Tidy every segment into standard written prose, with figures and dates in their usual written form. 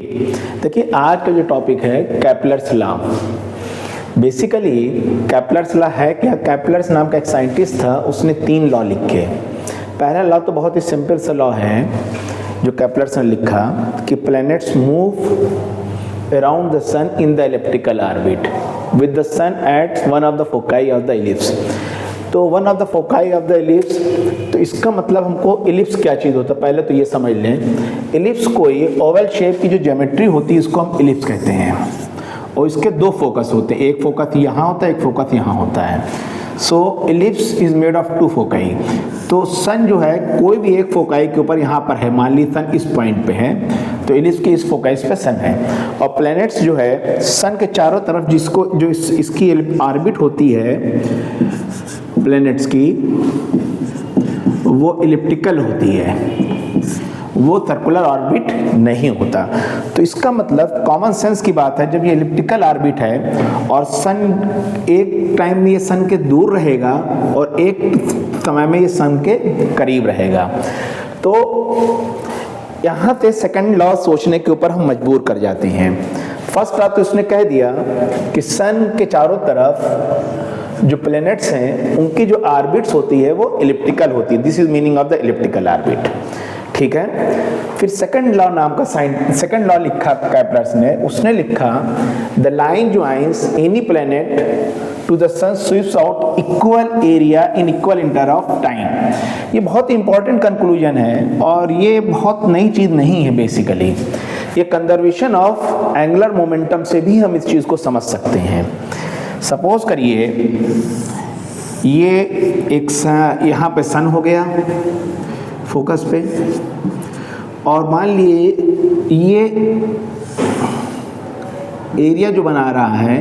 देखिए आज का जो टॉपिक है Kepler's law. Basically Kepler's law है क्या? केपलर्स नाम का एक साइंटिस्ट था, उसने 3 लॉ लिखे। पहला लॉ तो बहुत ही सिंपल सा लॉ है जो केपलर्स ने लिखा कि planets move around the sun in the elliptical orbit with the sun at one of the foci of the ellipse. तो one of the foci of the ellipse, तो इसका मतलब हमको इलिप्स क्या चीज़ होता है पहले तो ये समझ लें। इलिप्स कोई ओवल शेप की जो ज्योमेट्री होती है इसको हम इलिप्स कहते हैं, और इसके 2 फोकस होते हैं, एक फोकस यहाँ होता है, एक फोकस यहाँ होता है। So ellipse is made of 2 foci. तो सन जो है कोई भी एक फोकाई के ऊपर यहाँ पर है, मान ली सन इस पॉइंट पे है तो इलिप्स की इस फोकाई पे सन है, और प्लैनेट्स जो है सन के चारों तरफ जिसको जो इसकी ऑर्बिट होती है प्लैनेट्स की, वो इलिप्टिकल होती है, वो सर्कुलर ऑर्बिट नहीं होता। तो इसका मतलब कॉमन सेंस की बात है, जब ये इलिप्टिकल ऑर्बिट है और सन एक टाइम में ये सन के दूर रहेगा और एक समय में ये सन के करीब रहेगा। तो यहाँ से सेकंड लॉ सोचने के ऊपर हम मजबूर कर जाते हैं। फर्स्ट लॉ तो उसने कह दिया कि सन के चारों तरफ जो प्लैनेट्स हैं उनकी जो ऑर्बिट्स होती है वो इलिप्टिकल होती है। This is meaning of the elliptical orbit. ठीक है। फिर सेकंड लॉ नाम का सेकंड लॉ लिखा केपलर्स ने, उसने लिखा the line joins any planet to the sun sweeps out equal area in equal inter of time. ये बहुत इंपॉर्टेंट कंक्लूजन है और ये बहुत नई चीज नहीं है। बेसिकली ये कंजर्वेशन ऑफ एंगुलर मोमेंटम से भी हम इस चीज को समझ सकते हैं। सपोज करिए ये एक यहाँ पे सन हो गया फोकस पे, और मान लिए ये एरिया जो बना रहा है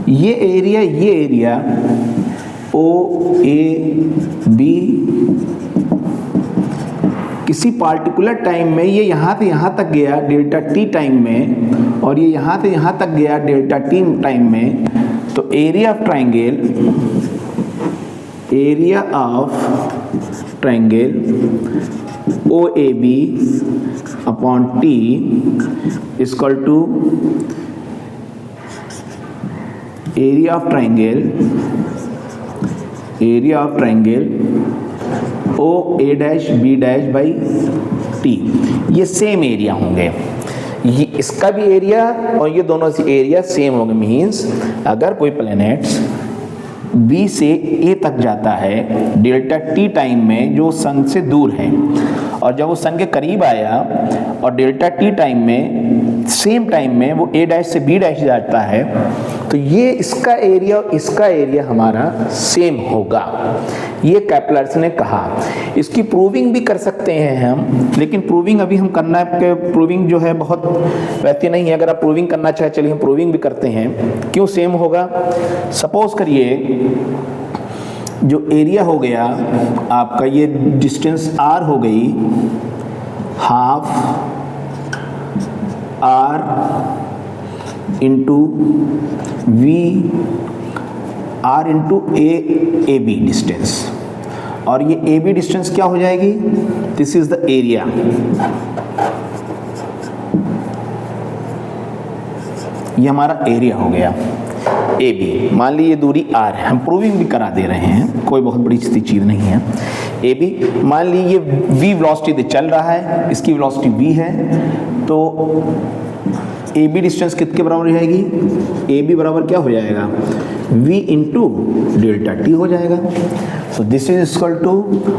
ये एरिया ओ ए बी किसी पार्टिकुलर टाइम में ये यहाँ से यहाँ तक गया डेल्टा टी टाइम में, और ये यहाँ से यहाँ तक गया डेल्टा टी टाइम में। तो area of triangle O A B upon T equal to area of triangle O A dash B dash by T. ये सेम एरिया होंगे, ये इसका भी एरिया और ये दोनों से एरिया सेम होंगे। मीन्स अगर कोई प्लैनेट्स बी से ए तक जाता है डेल्टा टी टाइम में जो सन से दूर है, और जब वो सन के करीब आया और डेल्टा टी टाइम में सेम टाइम में वो ए डैश से बी डैश जाता है, तो ये इसका एरिया और इसका एरिया हमारा सेम होगा। ये केपलर्स ने कहा। इसकी प्रूविंग भी कर सकते हैं हम, लेकिन प्रूविंग अभी हम करना है, प्रूविंग जो है बहुत वैसे नहीं है। अगर आप प्रूविंग करना चाहे चलिए हम प्रूविंग भी करते हैं। क्यों सेम होगा? सपोज करिए जो एरिया हो गया आपका, ये डिस्टेंस r हो गई half r into V r into A B distance, और ये ए बी डिस्टेंस क्या हो जाएगी? This is the area. ये हमारा एरिया हो गया ए बी। मान लीजिए दूरी r है, हम प्रूविंग भी करा दे रहे हैं, कोई बहुत बड़ी चीज़ नहीं है। ए बी मान लीजिए v वेलोसिटी चल रहा है, इसकी वेलोसिटी v है, तो ए बी डिस्टेंस कितने बराबर हो जाएगी? ए बी बराबर क्या हो जाएगा? v इंटू डेल्टा टी हो जाएगा। So this is equal to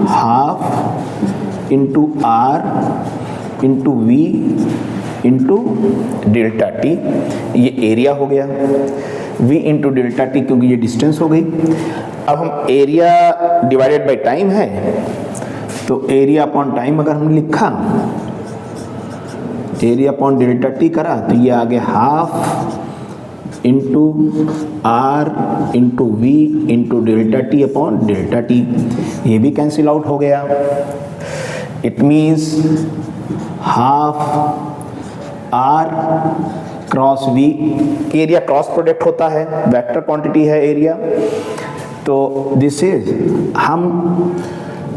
half into r into V into delta T. ये एरिया हो गया, v इंटू डेल्टा टी क्योंकि ये डिस्टेंस हो गई। अब हम एरिया डिवाइडेड बाई टाइम है, तो एरिया अपॉन टाइम अगर हमने लिखा, एरिया अपॉन डेल्टा टी करा, तो ये आ गया half into R into V into delta T upon delta T. ये भी कैंसिल आउट हो गया। It means half R cross V, area cross product होता है, वेक्टर क्वांटिटी है एरिया। तो दिस इज हम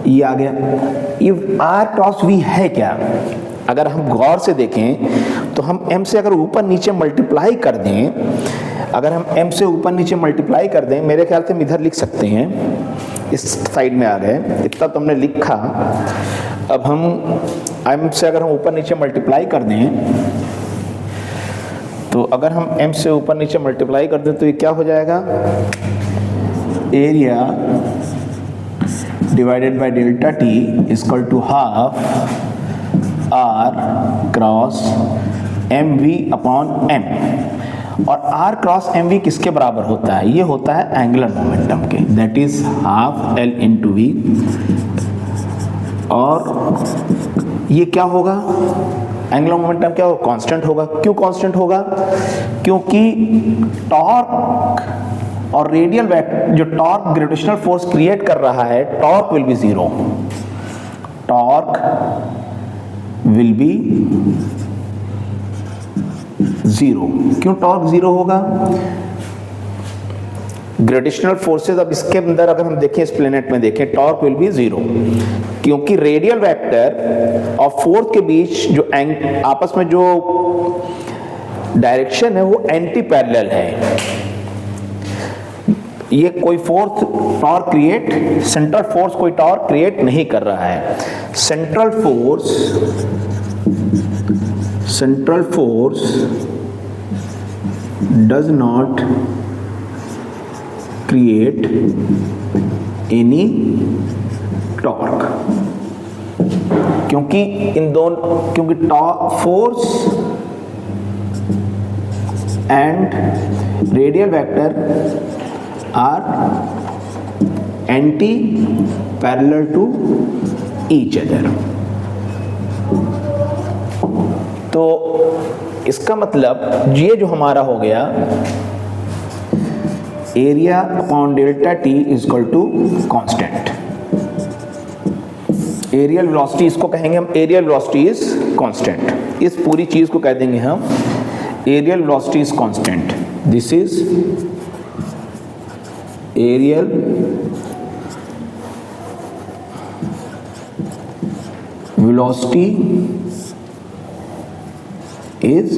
ये आ गया। ये आर क्रॉस वी है क्या? अगर हम गौर से देखें तो हम m से अगर ऊपर नीचे मल्टीप्लाई कर दें, अगर हम m से ऊपर नीचे मल्टीप्लाई कर दें, मेरे ख्याल से हम इधर लिख सकते हैं, इस साइड में आ गए, इतना तो हमने लिखा। अब हम m से अगर हम ऊपर नीचे मल्टीप्लाई कर दें, तो अगर हम m से ऊपर नीचे मल्टीप्लाई कर दें तो ये क्या हो जाएगा, area divided by delta T equal to half r cross M V upon m। और r क्रॉस एम वी किसके बराबर होता है, ये होता है एंगुलर मोमेंटम के, that is half l into V. और ये क्या होगा, एंगुलर मोमेंटम क्या होगा, कांस्टेंट होगा। क्यों कांस्टेंट होगा, क्योंकि टॉर्क और रेडियल वेक्टर, जो टॉर्क ग्रेविटेशनल फोर्स क्रिएट कर रहा है, torque will be zero, torque will be zero. क्यों टॉर्क जीरो होगा, ग्रेविटेशनल फोर्सेस, अब इसके अंदर अगर हम देखें, इस प्लेनेट में देखें, टॉर्क विल बी जीरो, क्योंकि रेडियल वेक्टर और फोर्स के बीच जो आपस में जो डायरेक्शन है वो एंटी पैरेलल है। ये कोई force torque create, central force कोई टॉर्क क्रिएट नहीं कर रहा है। Central force does not create any torque, क्योंकि इन दोनों, क्योंकि force and radial vector are anti parallel to each other. तो इसका मतलब ये जो हमारा हो गया, area upon delta T is equal to constant. Areal velocity इसको कहेंगे हम, एरियल वेलोसिटी इज कांस्टेंट। इस पूरी चीज को कह देंगे हम areal velocity is constant. This is areal velocity is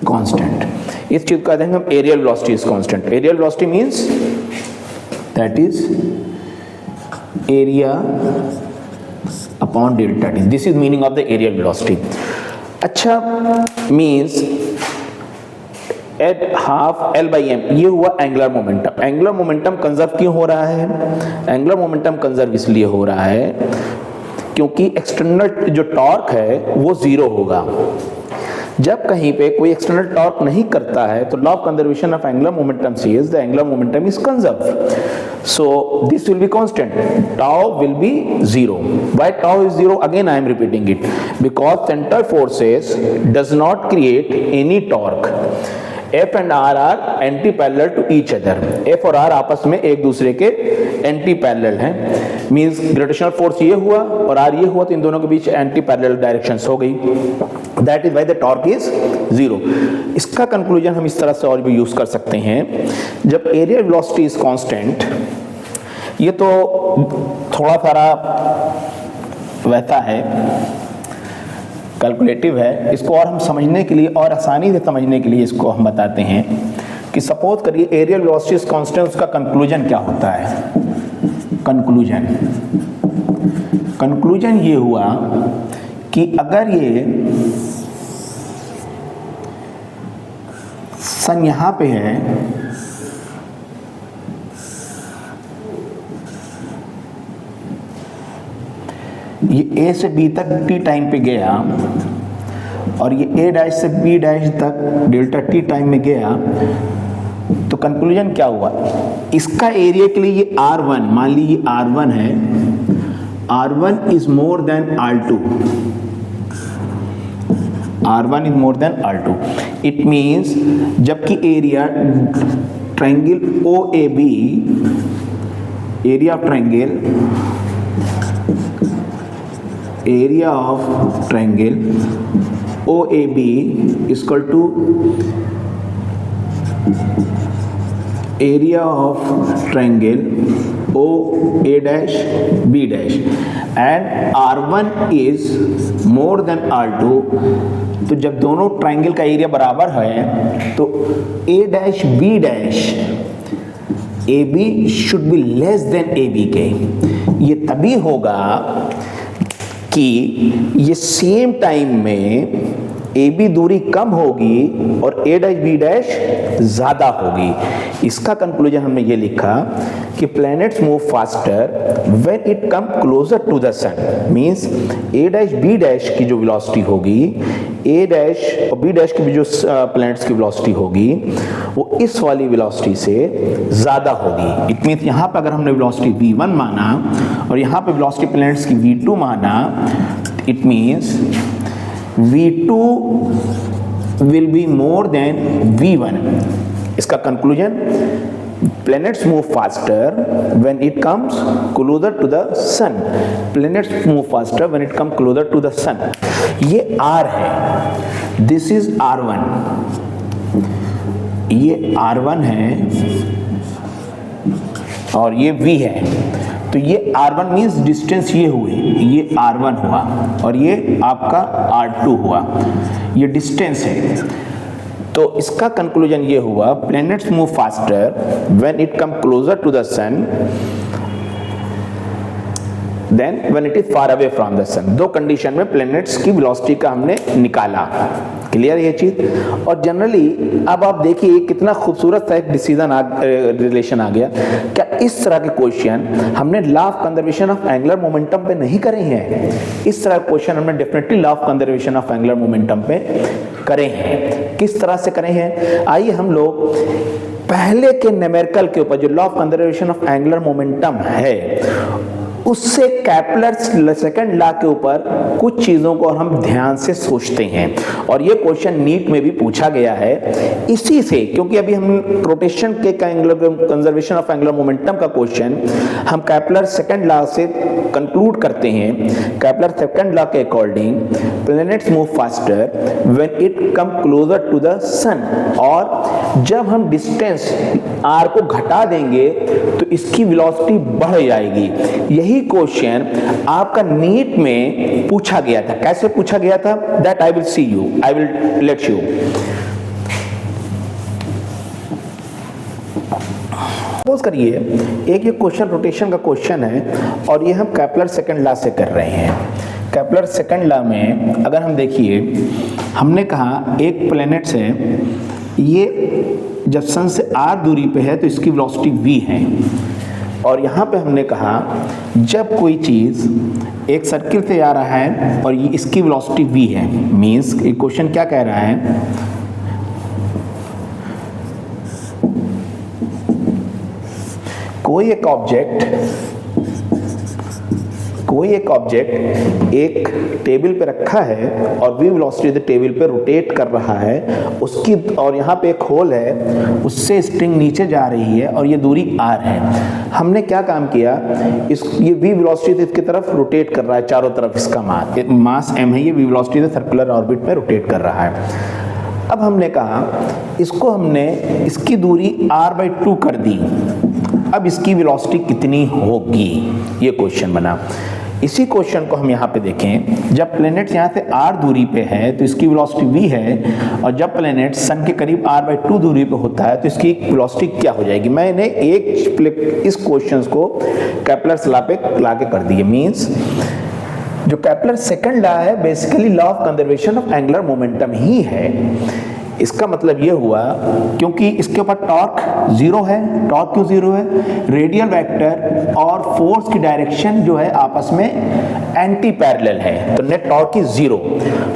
constant. इस चीज को कहते हैं हम areal velocity is constant. Areal velocity means that is area upon delta t. This is meaning of the areal velocity. अच्छा, means at half L by m, ये हुआ angular momentum. Angular momentum conserve क्यों हो रहा है, angular momentum conserve इसलिए हो रहा है क्योंकि एक्सटर्नल जो टॉर्क है वो जीरो होगा। जब कहीं पे कोई एक्सटर्नल टॉर्क नहीं करता है तो law of conservation of angular momentum says the angular momentum is conserved, so this will be constant, tau will be zero. Why tau is zero, again I am repeating it, because central forces does not create any torque. F and R are anti parallel to each other. F और R आपस में एक दूसरे के anti parallel हैं, means gravitational force ये हुआ और R ये हुआ, तो इन दोनों के बीच एंटी पैरेलल डायरेक्शंस हो गई। That is why the torque is zero. इसका कंक्लूजन हम इस तरह से और भी यूज कर सकते हैं, जब एरियल वेलोसिटी इज कांस्टेंट, ये तो थोड़ा सारा वैसा है, कैलकुलेटिव है, इसको और हम समझने के लिए और आसानी से समझने के लिए इसको हम बताते हैं कि सपोज करिए एरियल वेलोसिटी इज कांस्टेंट, उसका कंक्लूजन क्या होता है। कंक्लूजन ये हुआ कि अगर ये सन यहां पे है, ये A से B तक t टाइम पे गया और ये A डैश से B डैश तक डेल्टा t टाइम में गया, तो कंक्लूजन क्या हुआ, इसका एरिया के लिए ये R1, मान लीजिए R1 है, R1 is more than R2, R1 is more than R2। It means जबकि area triangle OAB, area of triangle, area of triangle OAB is equal to area of triangle O A dash B dash and R1 is more than R2, तो जब दोनों triangle का area बराबर है तो A dash B dash AB should be less than AB के। ये तभी होगा कि ये सेम टाइम में AB दूरी कम होगी और A डैश B डैश ज़्यादा होगी। इसका कंक्लूजन हमने ये लिखा कि planets move faster when it come closer to the sun, means A dash B dash की जो वेलोसिटी होगी, A डैश और B डैश की भी जो प्लैनेट्स की वेलोसिटी होगी वो इस वाली वेलोसिटी से ज़्यादा होगी। इट मींस यहाँ पर अगर हमने वेलोसिटी V1 माना और यहाँ पे वेलोसिटी प्लैनेट्स की V2 माना, it means V2 will be more than V1। इसका conclusion, planets move faster when it comes closer to the sun। planets move faster when it comes closer to the sun। ये R है, this is R1, ये R1 है और ये V है। तो ये R1 मीन्स डिस्टेंस ये हुए, ये R1 हुआ और ये आपका R2 हुआ, ये डिस्टेंस है। तो इसका कंक्लूजन ये हुआ, planets move faster when it come closer to the sun than when it is far away from the sun. दो कंडीशन में प्लैनेट्स की वेलोसिटी का हमने निकाला। क्लियर ये चीज। और जनरली अब आप देखिए कितना खूबसूरत सा एक डिसीजन रिलेशन आ गया। क्या इस तरह के क्वेश्चन हमने law of conservation of angular momentum पे नहीं करे हैं? इस तरह के क्वेश्चन हमने definitely law of conservation of angular momentum पे करे हैं। किस तरह से करे हैं? आइए हम लोग पहले के न्यूमेरिकल के ऊपर जो law of conservation of angular momentum है उससे कैपलर्स सेकंड लॉ के ऊपर कुछ चीजों को हम ध्यान से सोचते हैं। और ये क्वेश्चन नीट में भी पूछा गया है इसी से, क्योंकि अभी हम रोटेशन के कंजर्वेशन ऑफ एंगुलर मोमेंटम का क्वेश्चन हम कैपलर सेकंड लॉ से कंक्लूड करते हैं। कैपलर सेकंड लॉ के according planets move faster when it come closer to the sun, और जब हम डिस्टेंस r को घटा देंगे तो इसकी वेलोसिटी बढ़ जाएगी। यही क्वेश्चन आपका नीट में पूछा गया था। कैसे पूछा गया था? That I will see you, I will let you. Suppose करिए एक ये क्वेश्चन रोटेशन का क्वेश्चन है और ये हम कैपलर सेकंड लॉ से कर रहे हैं। कैपलर सेकंड लॉ में अगर हम देखिए, हमने कहा एक प्लैनेट से ये जब सन से r दूरी पे है तो इसकी वेलोसिटी v है, और यहाँ पे हमने कहा जब कोई चीज़ एक सर्किल से आ रहा है और ये इसकी वेलोसिटी v है, मीन्स एक क्वेश्चन क्या कह रहा है, कोई एक ऑब्जेक्ट एक टेबल पे रखा है और v वेलोसिटी से टेबल पे रोटेट कर रहा है उसकी, और यहाँ पे एक होल है, उससे स्ट्रिंग नीचे जा रही है और ये दूरी r है। हमने क्या काम किया, ये v वेलोसिटी से इसकी तरफ रोटेट कर रहा है, चारों तरफ इसका मास m है, ये v वेलोसिटी से सर्कुलर ऑर्बिट में रोटेट कर रहा है। अब हमने कहा इसको हमने इसकी दूरी r/2 कर दी, अब इसकी वेलोसिटी कितनी होगी, ये क्वेश्चन बना। इसी क्वेश्चन को हम यहाँ पे देखें, जब प्लैनेट यहाँ से r दूरी पे है तो इसकी वेलोसिटी v है, और जब प्लैनेट सन के करीब r/2 दूरी पे होता है तो इसकी वेलोसिटी क्या हो जाएगी। मैंने इस क्वेश्चन को कैपलर्स लॉ पे लाके कर दिए। मीन्स जो कैपलर सेकंड लॉ है basically law of conservation of angular momentum ही है। इसका मतलब ये हुआ क्योंकि इसके ऊपर टॉर्क जीरो है। टॉर्क क्यों जीरो है? रेडियल वेक्टर और फोर्स की डायरेक्शन जो है आपस में एंटी पैरेलल है, तो net torque is zero.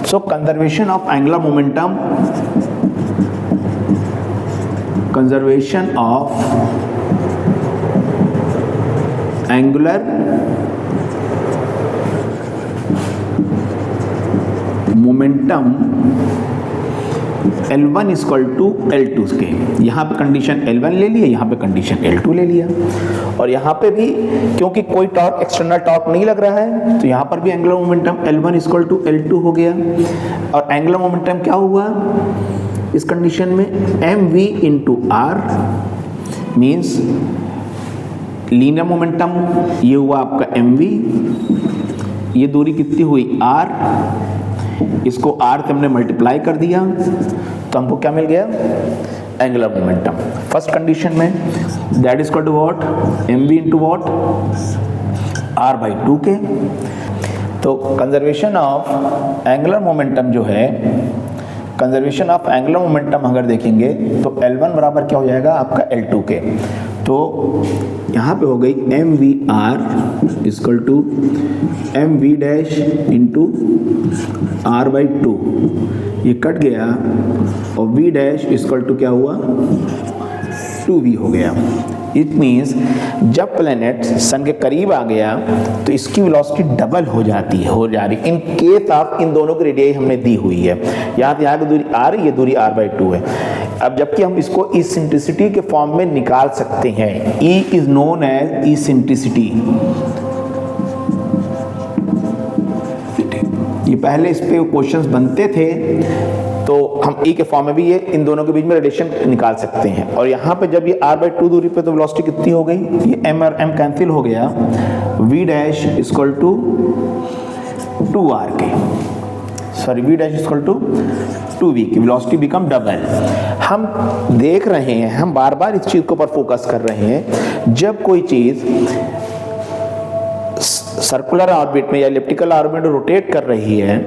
So conservation of angular momentum, conservation of angular momentum L1 equal to L2 के, यहाँ पे कंडीशन L1 ले लिया, यहाँ पे कंडीशन L2 ले लिया, और यहाँ पे भी क्योंकि कोई टॉर्क एक्सटर्नल टॉर्क नहीं लग रहा है तो यहाँ पर भी angular momentum L1 equal to L2 हो गया। और एंगुलर मोमेंटम क्या हुआ इस कंडीशन में? mv into r means linear momentum ये हुआ आपका mv, ये दूरी कितनी हुई r, इसको r से हमने मल्टीप्लाई कर दिया तो हमको क्या मिल गया, एंगुलर मोमेंटम। फर्स्ट कंडीशन में that is equal to what, mv into what, r/2k। तो कंजर्वेशन ऑफ एंगुलर मोमेंटम जो है, कंजर्वेशन ऑफ एंगुलर मोमेंटम अगर देखेंगे तो L1 बराबर क्या हो जाएगा आपका L2k। तो यहाँ पे हो गई mvr equal to mv dash into r/2, ये कट गया और v डैश इक्वल टू क्या हुआ, 2v हो गया। इट मीन्स जब प्लैनेट सन के करीब आ गया तो इसकी वेलोसिटी डबल हो जा रही इन केस ऑफ इन दोनों की रेडियस हमने दी हुई है। यहाँ की दूरी r, ये दूरी r/2 है। अब जबकि हम इसको इसेंट्रिसिटी के फॉर्म में निकाल सकते हैं, E is known as eccentricity. ये पहले इस पे क्वेश्चंस बनते थे तो हम E के फॉर्म में भी ये इन दोनों के बीच में रिलेशन निकाल सकते हैं। और यहाँ पे जब ये r/2 दूरी पे तो वेलोसिटी कितनी हो गई, ये m और m कैंसिल हो गया, v dash equal to 2r के, sorry v dash equal to 2v की वेलोसिटी बिकम डबल। हम देख रहे हैं, हम बार बार इस चीज के ऊपर फोकस कर रहे हैं, जब कोई चीज सर्कुलर ऑर्बिट में या एलिप्टिकल ऑर्बिट में रोटेट कर रही है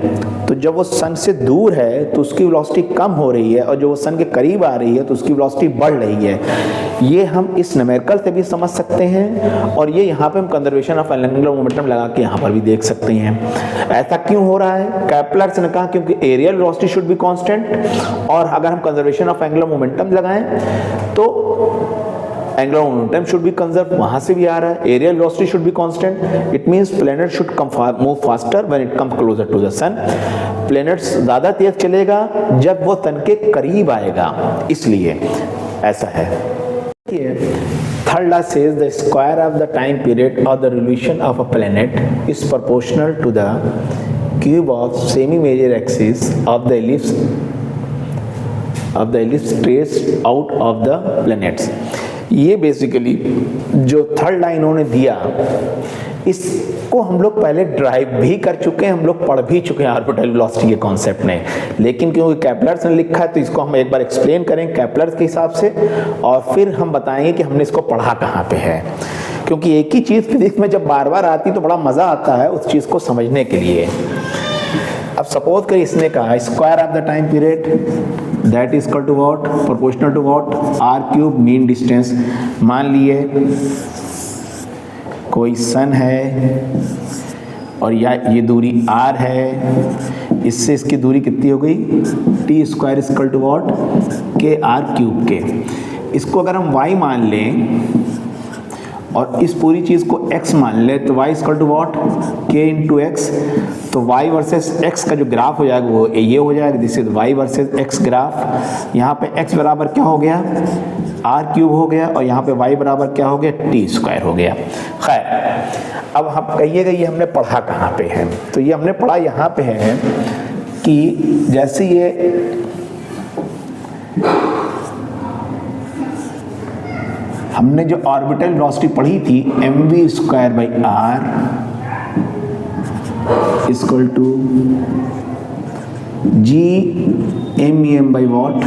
तो जब वो सन से दूर है तो उसकी वेलोसिटी कम हो रही है, और जब वो सन के करीब आ रही है तो उसकी वेलोसिटी बढ़ रही है। ये हम इस न्यूमेरिकल से भी समझ सकते हैं, और ये यहाँ पे हम कंजर्वेशन ऑफ एंगुलर मोमेंटम लगा के यहाँ पर भी देख सकते हैं। ऐसा क्यों हो रहा है, कैप्लर्स ने कहा क्योंकि areal velocity should be constant, और अगर हम कंजर्वेशन ऑफ एंगुलर मोमेंटम लगाएं तो angular momentum should be conserve, वहां से भी आ रहा है। Areal velocity should be constant, it means planet should move faster when it comes closer to the sun. Planet ज्यादा तेज चलेगा जब वो सन के करीब आएगा, इसलिए ऐसा है। Third law says the square of the time period or the revolution of a planet is proportional to the cube of semi-major axis of the ellipse traced out of the planets। ये basically जो third line उन्होंने दिया, इसको हम लोग पहले drive भी कर चुके हैं, हम लोग पढ़ भी चुके हैं ऑर्बिटल वेलोसिटी के कॉन्सेप्ट में, लेकिन क्योंकि कैप्लर्स ने लिखा है तो इसको हम एक बार एक्सप्लेन करें कैप्लर्स के हिसाब से, और फिर हम बताएंगे कि हमने इसको पढ़ा कहाँ पे है। क्योंकि एक ही चीज़ फिजिक्स में जब बार बार आती तो बड़ा मज़ा आता है उस चीज़ को समझने के लिए। अब सपोज करिए इसने कहा square of the time period that is equal to what, proportional to what, r³ mean distance. मान लिए कोई सन है और या ये दूरी r है, इससे इसकी दूरी कितनी हो गई, t square equal to what, kr³ के। इसको अगर हम y मान लें और इस पूरी चीज़ को x मान ले तो y equal to what, k into X. तो y वर्सेस x का जो ग्राफ हो जाएगा वो ये हो जाएगा, this is y versus x graph. यहाँ पे x बराबर क्या हो गया, r³ हो गया, और यहाँ पे y बराबर क्या हो गया, t स्क्वायर हो गया। खैर अब हम कहिएगा ये हमने पढ़ा कहाँ पे है, तो ये हमने पढ़ा यहाँ पे है कि जैसे ये हमने जो ऑर्बिटल वेलोसिटी पढ़ी थी mv square by r equal to g m by what,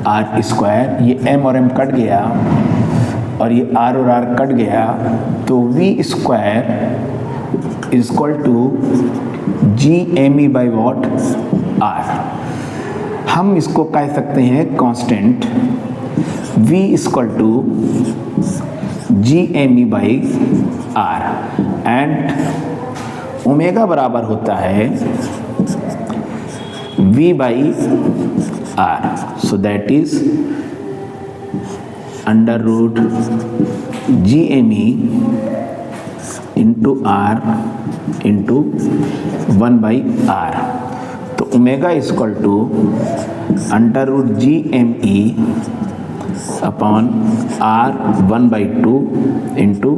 r square, ये m और m कट गया और ये r और r कट गया, तो v square equal to g m by what r। हम इसको कह सकते हैं constant v equal to G M E by R, and omega बराबर होता है v by R. So that is under root G M E into R into 1 by R. तो omega equal to under root G M E upon R 1/2 into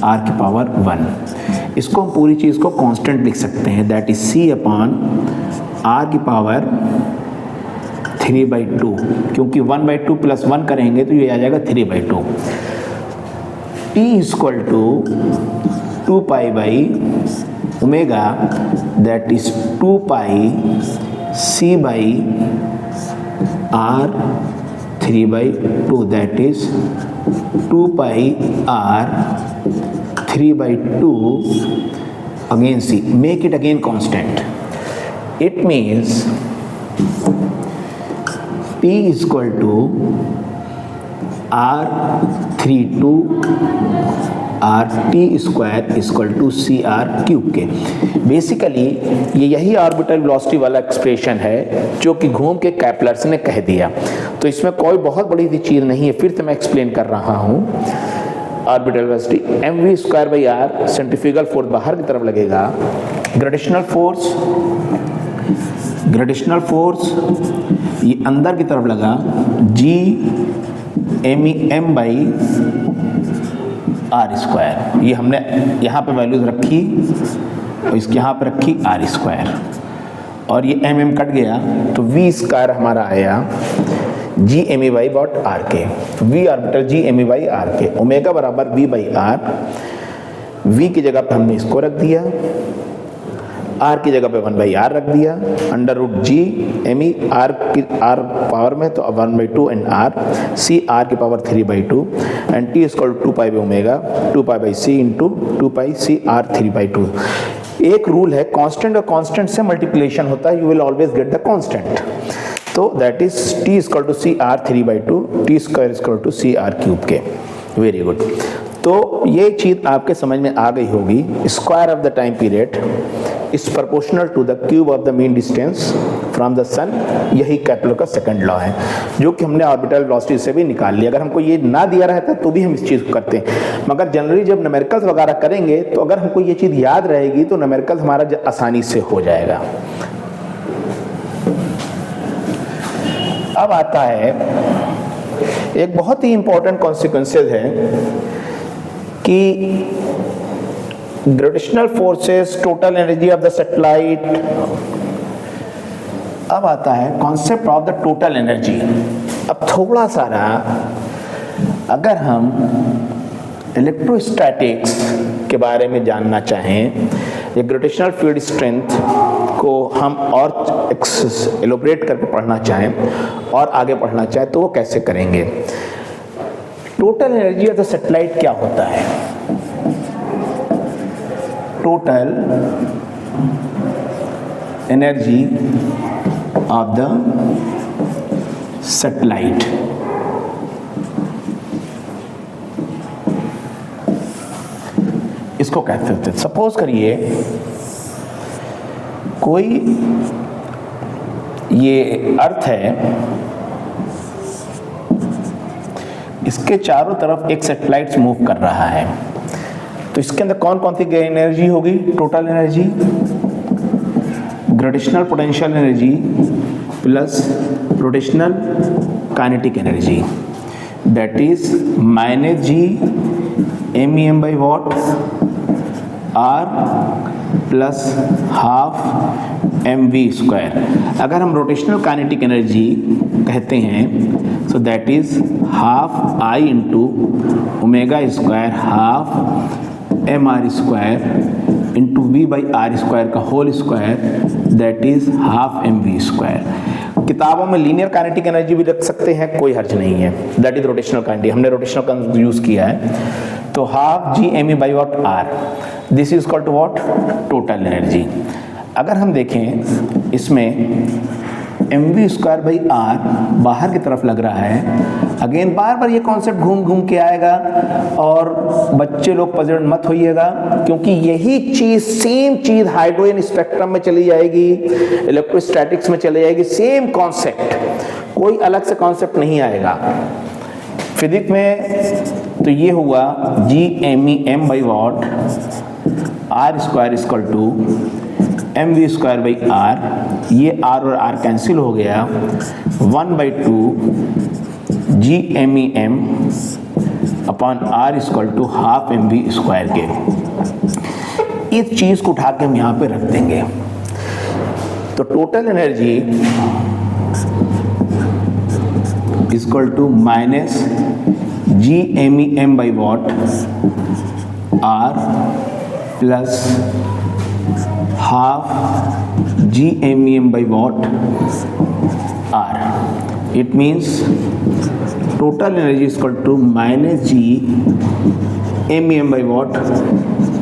R की power 1। इसको हम पूरी चीज़ को constant लिख सकते हैं, that is C upon R की पावर 3/2, क्योंकि 1/2 प्लस 1 करेंगे तो ये आ जाएगा 3/2। T equal to 2 pi by omega, that is 2 pi C by R 3/2, that is 2 pi R 3/2 again C. Make it again constant. It means P is equal to R32 RT square equal to CR cube के। Basically ये यही orbital velocity वाला expression है जो कि घूम के Kepler's ने कह दिया। तो इसमें कोई बहुत बड़ी चीज़ नहीं है, फिर से मैं एक्सप्लेन कर रहा हूँ। Orbital velocity mv square by R, centrifugal force बाहर की तरफ लगेगा, ग्रेविटेशनल फोर्स ये अंदर की तरफ लगा, G m by R square, ये हमने यहाँ पे वैल्यूज रखी और इसके यहाँ पे रखी आर स्क्वायर, और ये m कट गया तो v स्क्वायर हमारा आया G M E by what R के, V orbital G M E by R के, ओमेगा बराबर वी बाई आर, वी की जगह पे हमने इसको रख दिया, आर की जगह पे 1/r रख दिया, under root G M E R की आर पावर में तो 1/2 एंड आर, सी आर की power 3/2 and T equal 2 pi by omega 2 pi by C into 2 pi C R 3/2। एक रूल है, कांस्टेंट और कांस्टेंट से मल्टीप्लिकेशन होता है, you will always get the constant. तो that is T equal to C R 3/2, T square equal to C R cube के। Very good. तो ये चीज़ आपके समझ में आ गई होगी। Square of the time period is proportional to the cube of the mean distance from the sun, यही केपलर का सेकंड लॉ है जो कि हमने ऑर्बिटल वेलोसिटी से भी निकाल लिया। अगर हमको ये ना दिया रहता तो भी हम इस चीज़ को करते हैं, मगर जनरली जब न्यूमेरिकल्स वगैरह करेंगे तो अगर हमको ये चीज़ याद रहेगी तो न्यूमेरिकल्स हमारा आसानी से हो जाएगा। अब आता है एक बहुत ही इंपॉर्टेंट कॉन्सिक्वेंसेस है कि gravitational forces, total energy of the satellite. अब आता है concept of the total energy. अब थोड़ा सारा अगर हम इलेक्ट्रोस्टैटिक्स के बारे में जानना चाहें या ग्रेविटेशनल फील्ड स्ट्रेंथ को हम और एलोबरेट करके पढ़ना चाहें और आगे पढ़ना चाहें तो वो कैसे करेंगे। Total energy of the satellite क्या होता है? Total energy of the satellite इसको कहते होते हैं। सपोज करिए कोई ये अर्थ है, इसके चारों तरफ एक सैटेलाइट मूव कर रहा है, तो इसके अंदर कौन कौन सी एनर्जी होगी? Total energy, gravitational potential energy plus rotational kinetic energy, that is -g m by what r plus half mv square. अगर हम रोटेशनल काइनेटिक एनर्जी कहते हैं so that is half i into omega square half mr square into v by R square का whole square, that is half mv square. किताबों में linear kinetic energy भी रख सकते हैं, कोई हर्ज नहीं है, दैट इज रोटेशनल काइनेटिक, हमने रोटेशनल का यूज किया है। तो half G M E by what R, this is equal to what? Total energy. अगर हम देखें इसमें M V square by R बाहर की तरफ लग रहा है, अगेन बार बार ये कॉन्सेप्ट घूम घूम के आएगा और बच्चे लोग पजल मत होइएगा, क्योंकि यही चीज़ सेम चीज़ हाइड्रोजन स्पेक्ट्रम में चली जाएगी, इलेक्ट्रोस्टैटिक्स में चली जाएगी, सेम कॉन्सेप्ट, कोई अलग से कॉन्सेप्ट नहीं आएगा। फिजिक्स में तो ये हुआ G M E M by what are square equal to M V square by R, ये आर और आर कैंसिल हो गया, 1/2 G M E M upon R equal to half M V square के। इस चीज़ को उठा के हम यहाँ पे रख देंगे। तो total energy equal to GeM by watt R plus half GeM by watt R. It means total energy is equal to minus GeM by watt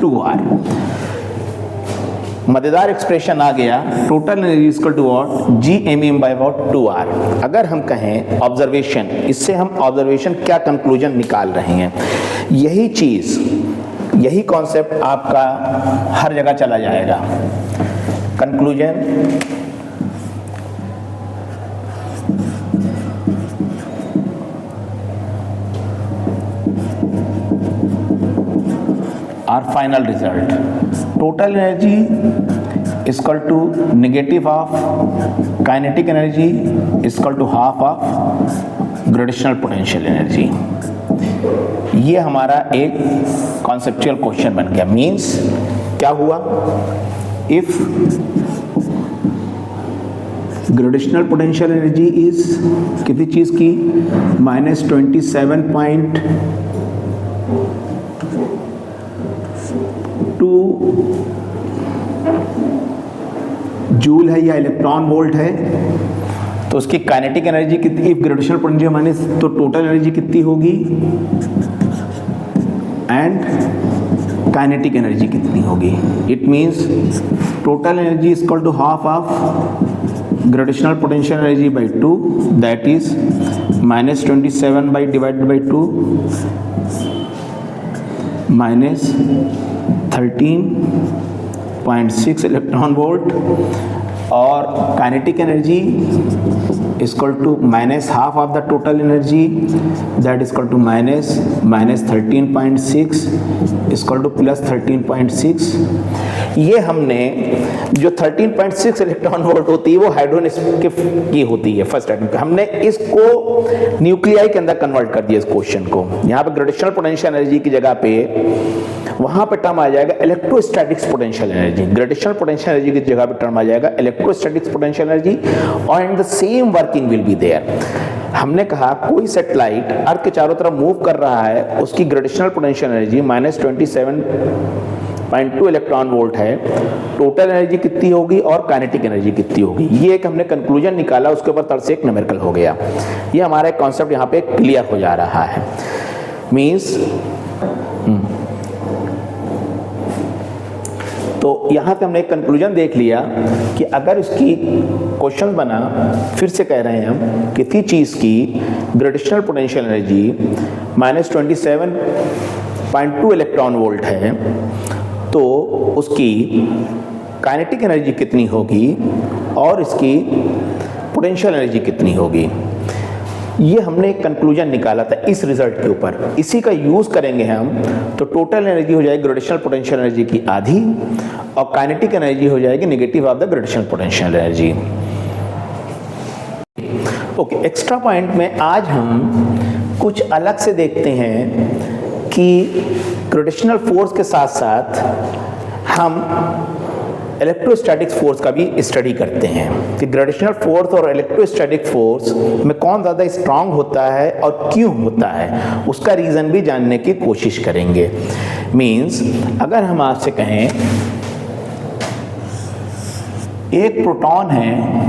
2R. मजेदार एक्सप्रेशन आ गया, total energy equal to what GeM by what 2R। अगर हम कहें observation, इससे हम observation क्या conclusion निकाल रहे हैं, यही चीज़, यही कॉन्सेप्ट आपका हर जगह चला जाएगा। Conclusion our final result, total energy is equal to negative of kinetic energy is equal to half of gravitational potential energy। ये हमारा एक कॉन्सेप्चुअल क्वेश्चन बन गया। मीन्स क्या हुआ, if gravitational potential energy is किसी चीज़ की -27.2 जूल है या इलेक्ट्रॉन वोल्ट है, तो उसकी काइनेटिक एनर्जी कितनी, इफ ग्रेविटेशनल पोटेंशियल माइनस, तो टोटल एनर्जी कितनी होगी एंड काइनेटिक एनर्जी कितनी होगी। It means total energy is equal to half of gravitational potential energy by 2, that is -27 by divided by 2 -13.6 electron volt, और kinetic energy equal to minus half of the total energy, that is equal to -13.6 equal to +13.6। ये हमने जो 13.6 electron volt होती है वो hydrogen की होती है फर्स्ट एटम पे, हमने इसको न्यूक्लियाई के अंदर कन्वर्ट कर दिया इस क्वेश्चन को। यहाँ पे ग्रेविटेशनल पोटेंशियल एनर्जी की जगह पे वहाँ पे टर्म आ जाएगा electrostatics potential energy, gravitational potential energy की जगह पे टर्म आ जाएगा इलेक्ट्रोस्टैटिक्स पोटेंशियल एनर्जी, और and the same working will be there. हमने कहा कोई सैटेलाइट अर्थ के चारों तरफ मूव कर रहा है, उसकी gravitational potential energy -27.2 electron volt है, टोटल एनर्जी कितनी होगी और काइनेटिक एनर्जी कितनी होगी, ये एक हमने कंक्लूजन निकाला, उसके ऊपर तरह से एक न्यूमेरिकल हो गया। ये हमारा एक कॉन्सेप्ट यहाँ पे क्लियर हो जा रहा है। मीन्स तो यहाँ पे हमने एक कंक्लूजन देख लिया कि अगर इसकी क्वेश्चन बना, फिर से कह रहे हैं हम, किसी चीज़ की gravitational potential energy -27.2 electron volt है, तो उसकी काइनेटिक एनर्जी कितनी होगी और इसकी पोटेंशियल एनर्जी कितनी होगी। ये हमने एक कंक्लूजन निकाला था इस रिजल्ट के ऊपर, इसी का यूज़ करेंगे हम, तो टोटल एनर्जी हो जाएगी ग्रेविटेशनल पोटेंशियल एनर्जी की आधी, और काइनेटिक एनर्जी हो जाएगी negative of the gravitational potential energy. Okay, extra point में आज हम कुछ अलग से देखते हैं कि ग्रेविटेशनल फोर्स के साथ साथ हम इलेक्ट्रोस्टैटिक फोर्स का भी स्टडी करते हैं कि ग्रेविटेशनल फोर्स और इलेक्ट्रोस्टैटिक फोर्स में कौन ज़्यादा स्ट्रांग होता है और क्यों होता है, उसका रीज़न भी जानने की कोशिश करेंगे। मीन्स अगर हम आपसे कहें एक प्रोटॉन है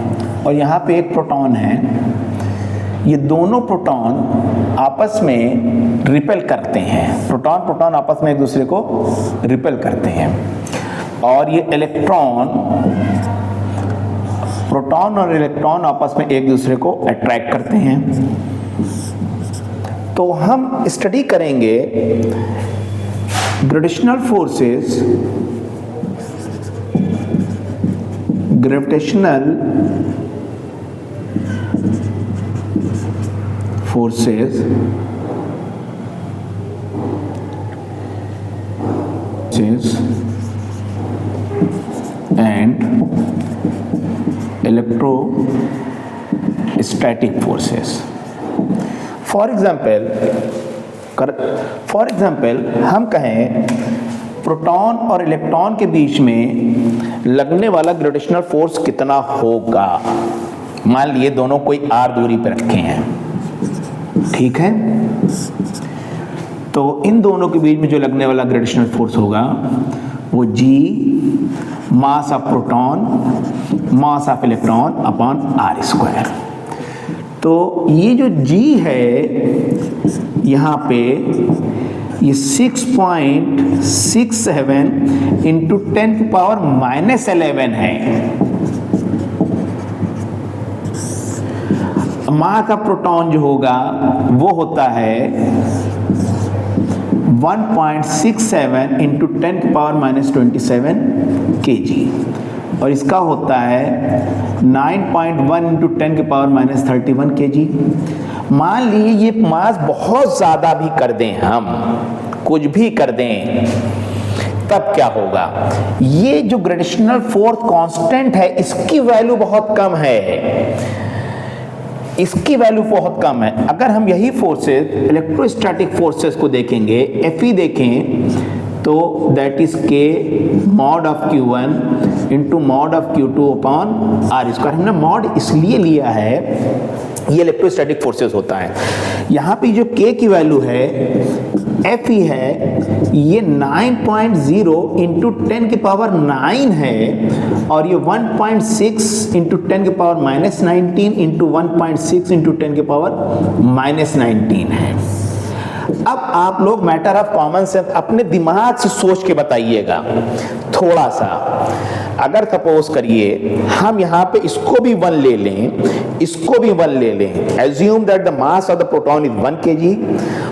और यहाँ पे एक प्रोटॉन है, ये दोनों प्रोटॉन आपस में रिपेल करते हैं, प्रोटॉन प्रोटॉन आपस में एक दूसरे को रिपेल करते हैं, और ये इलेक्ट्रॉन, प्रोटॉन और इलेक्ट्रॉन आपस में एक दूसरे को अट्रैक्ट करते हैं। तो हम स्टडी करेंगे gravitational forces, gravitational forces and electrostatic forces. For example, हम कहें प्रोटॉन और इलेक्ट्रॉन के बीच में लगने वाला ग्रेविटेशनल फोर्स कितना होगा। मान लिए दोनों कोई r दूरी पर रखे हैं, ठीक है। तो इन दोनों के बीच में जो लगने वाला ग्रेविटेशनल फोर्स होगा वो G mass of proton mass of electron upon are square. तो ये जो G है यहाँ पे ये 6.67 इंटू 10⁻⁻11 है। मास ऑफ प्रोटॉन जो होगा वो होता है 1.67 इंटू 10⁻⁻27 kg और इसका होता है 9.1 इंटू 10⁻⁻31 kg। मान लीजिए ये मास बहुत ज़्यादा भी कर दें, हम कुछ भी कर दें, तब क्या होगा? ये जो ग्रेविटेशनल फोर्स कांस्टेंट है इसकी वैल्यू बहुत कम है, इसकी वैल्यू बहुत कम है। अगर हम यही फोर्सेस इलेक्ट्रोस्टैटिक फोर्सेस को देखेंगे, Fe देखें तो that is K mod of Q1 into mod of Q2 upon are square. हमने मॉड इसलिए लिया है, ये इलेक्ट्रोस्टैटिक फोर्सेस होता है। यहाँ पे जो K की वैल्यू है Fe है ये 9.0 इंटू 10⁻9 है और ये 1.6 इंटू 10⁻⁻19 इंटू 1.6 इंटू 10⁻⁻19 है। अब आप लोग मैटर ऑफ कॉमन सेंस अपने दिमाग से सोच के बताइएगा थोड़ा सा। अगर सपोज करिए हम यहाँ पे इसको भी 1 ले लें, इसको भी 1 ले लें, assume that the mass of the proton is 1 kg,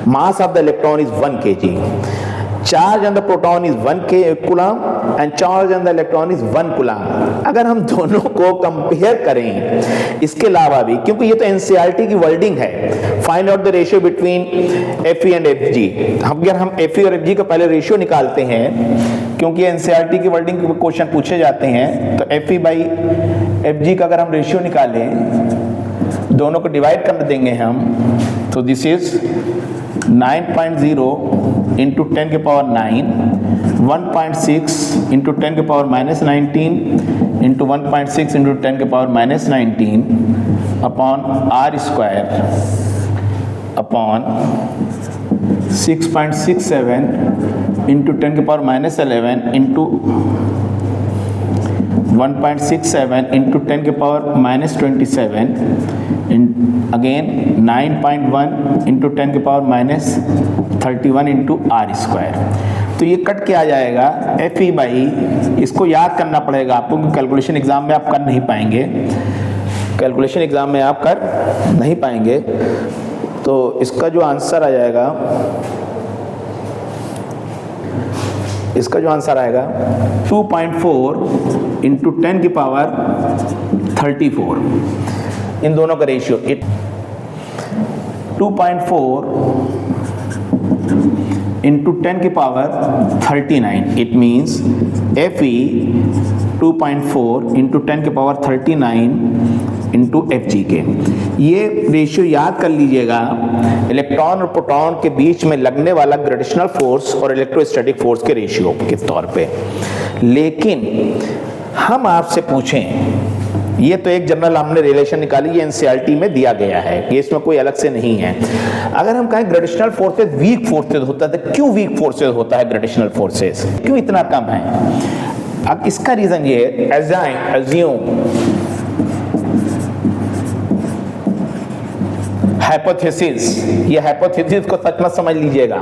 mass of the electron is 1 kg, charge on the proton is 1 coulomb and charge on the electron is 1 coulomb. अगर हम दोनों को कंपेयर करें, इसके अलावा भी, क्योंकि ये तो एनसीईआरटी की वर्डिंग है, find out the ratio between Fe and Fg। अगर हम Fe और Fg का पहले रेशियो निकालते हैं, क्योंकि एनसीईआरटी की वर्डिंग के क्वेश्चन पूछे जाते हैं, तो Fe बाई Fg का अगर हम रेशियो निकालें, दोनों को डिवाइड कर देंगे हम, तो this is 9.0 into 10⁻9, 1.6 into 10⁻⁻19 into 1.6 into 10⁻⁻19 upon are square upon 6.67 into 10⁻⁻11 into 1.67 into 10⁻⁻27 again 9.1 into 10⁻⁻31 into r square. तो ये कट के आ जाएगा Fe बाई, इसको याद करना पड़ेगा आपको, कैलकुलेशन एग्जाम में आप कर नहीं पाएंगे, कैलकुलेशन एग्जाम में आप कर नहीं पाएंगे। तो इसका जो आंसर आ जाएगा, इसका जो आंसर आएगा 2.4 इंटू 10⁻34, इन दोनों का ratio 2.4 into 10⁻39, it means Fe 2.4 into 10⁻39 into Fg के। ये रेशियो याद कर लीजिएगा, इलेक्ट्रॉन और प्रोटॉन के बीच में लगने वाला ग्रेविटेशनल फोर्स और इलेक्ट्रोस्टैटिक फोर्स के रेशियो के तौर पे। लेकिन हम आपसे पूछें, ये तो एक जनरल हमने रिलेशन निकाली, ये एनसीईआरटी में दिया गया है, ये इसमें कोई अलग से नहीं है। अगर हम कहें ग्रेविटेशनल फोर्सेस वीक फोर्सेस होता है, तो क्यों वीक फोर्सेस होता है ग्रेविटेशनल फोर्सेस, क्यों इतना कम है? अब इसका रीजन ये एज्यूम हाइपोथेसिस, ये हाइपोथेसिस को सच मत समझ लीजिएगा।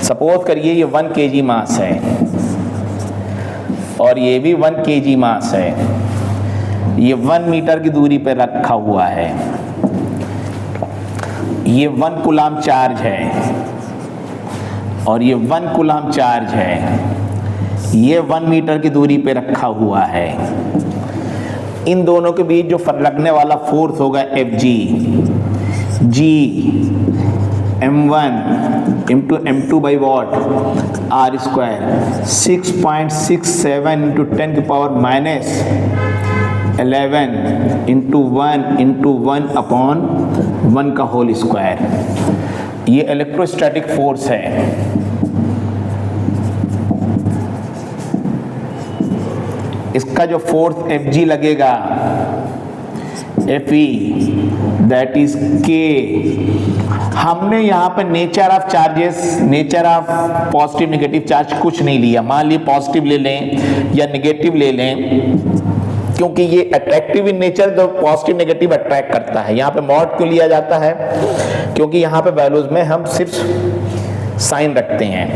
सपोज करिए ये 1 kg मास है और ये भी 1 kg मास है, ये 1 मीटर की दूरी पर रखा हुआ है, ये 1 कूलम चार्ज है और ये 1 कूलम चार्ज है, ये 1 मीटर की दूरी पे रखा हुआ है। इन दोनों के बीच जो लगने वाला फोर्स होगा Fg, G m1 into m2 by what are square 6.67 into 10⁻11 into 1 upon 1 का होल स्क्वायर। ये इलेक्ट्रोस्टैटिक फोर्स है। इसका जो फोर्स Fg लगेगा Fe दैट इज K। हमने यहाँ पर nature of charges, nature of positive negative charge कुछ नहीं लिया। मान ली पॉजिटिव ले लें या नेगेटिव ले लें, क्योंकि ये अट्रैक्टिव इन नेचर, तो पॉजिटिव नेगेटिव अट्रैक्ट करता है। यहाँ पे मॉड क्यों लिया जाता है? क्योंकि यहाँ पे वैल्यूज में हम सिर्फ साइन रखते हैं।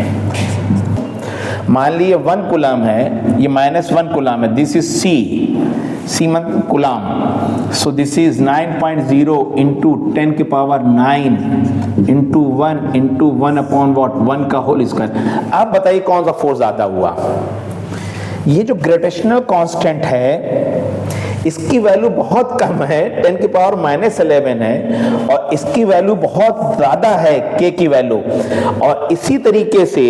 मान लीजिए 1 कूलम है, ये -1 कूलम है, दिस इज C मतलब coulomb, so this is 9.0 into 10 की power 9 into 1 into 1 upon what 1 का होल स्क्वायर। अब बताइए कौन सा फोर्स ज्यादा हुआ? ये जो ग्रेविटेशनल कांस्टेंट है इसकी वैल्यू बहुत कम है, 10 की पावर -11 है, और इसकी वैल्यू बहुत ज्यादा है K की वैल्यू। और इसी तरीके से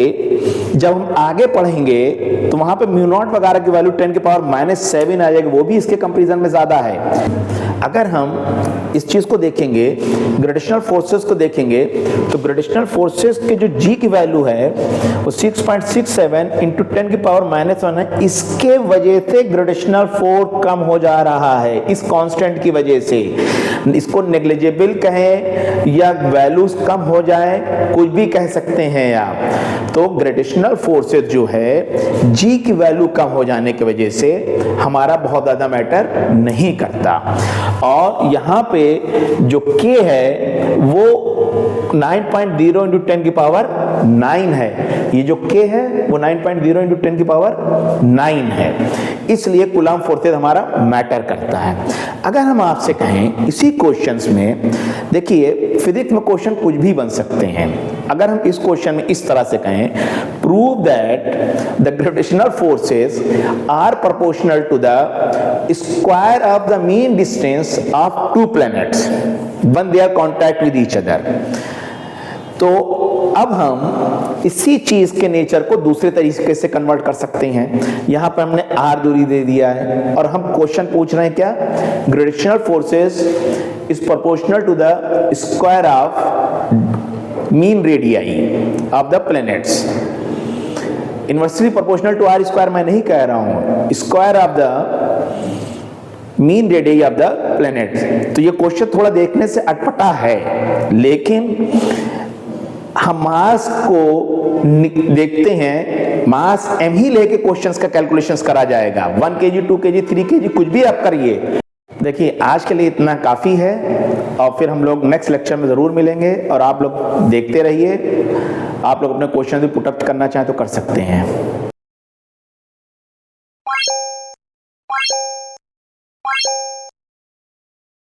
जब हम आगे पढ़ेंगे तो वहां पे μ0 वगैरह की वैल्यू 10 की पावर -7 आ जाएगी, वो भी इसके कंपैरिजन में ज्यादा है। अगर हम इस चीज को देखेंगे, ग्रेविटेशनल फोर्सेस को देखेंगे, तो ग्रेविटेशनल फोर्सेस के जो G की वैल्यू है वो 6.67 इंटू 10 की पावर -1 है। इसके वजह से ग्रेविटेशनल फोर्स कम हो जा रहा है, इस कांस्टेंट की वजह से। इसको नेग्लिजिबल कहें या वैल्यूज कम हो जाए, कुछ भी कह सकते हैं आप। तो ग्रेविटेशनल फोर्सेस जो है G की वैल्यू कम हो जाने की वजह से हमारा बहुत ज्यादा मैटर नहीं करता। और यहाँ पे जो K है वो 9.0 इंटू 10 की पावर 9 है। ये जो K है वो 9.0 इंटू 10 की पावर 9 है, इसलिए कूलम्ब फोर्सेस हमारा मैटर करता है। अगर हम आपसे कहें इसी क्वेश्चंस में, देखिए फिजिक्स में क्वेश्चन कुछ भी बन सकते हैं। अगर हम इस क्वेश्चन में इस तरह से कहें, prove that the gravitational forces are proportional to the square of the mean distance of two planets when they are contact with each other. तो अब हम इसी चीज के नेचर को दूसरे तरीके से कन्वर्ट कर सकते हैं। यहां पर हमने r दूरी दे दिया है और हम क्वेश्चन पूछ रहे हैं क्या? Gravitational forces is proportional to the square of mean radii of the planets. Inversely proportional to r square मैं नहीं कह रहा हूं, square of the mean radii of the planets. तो ये क्वेश्चन थोड़ा देखने से अटपटा है, लेकिन हम मास को देखते हैं, मास m ही लेके क्वेश्चंस का कैलकुलेशंस करा जाएगा। 1 kg 2 kg 3 kg कुछ भी आप करिए। देखिए आज के लिए इतना काफी है, और फिर हम लोग नेक्स्ट लेक्चर में जरूर मिलेंगे। और आप लोग देखते रहिए, आप लोग अपने क्वेश्चन भी पुट अप करना चाहें तो कर सकते हैं।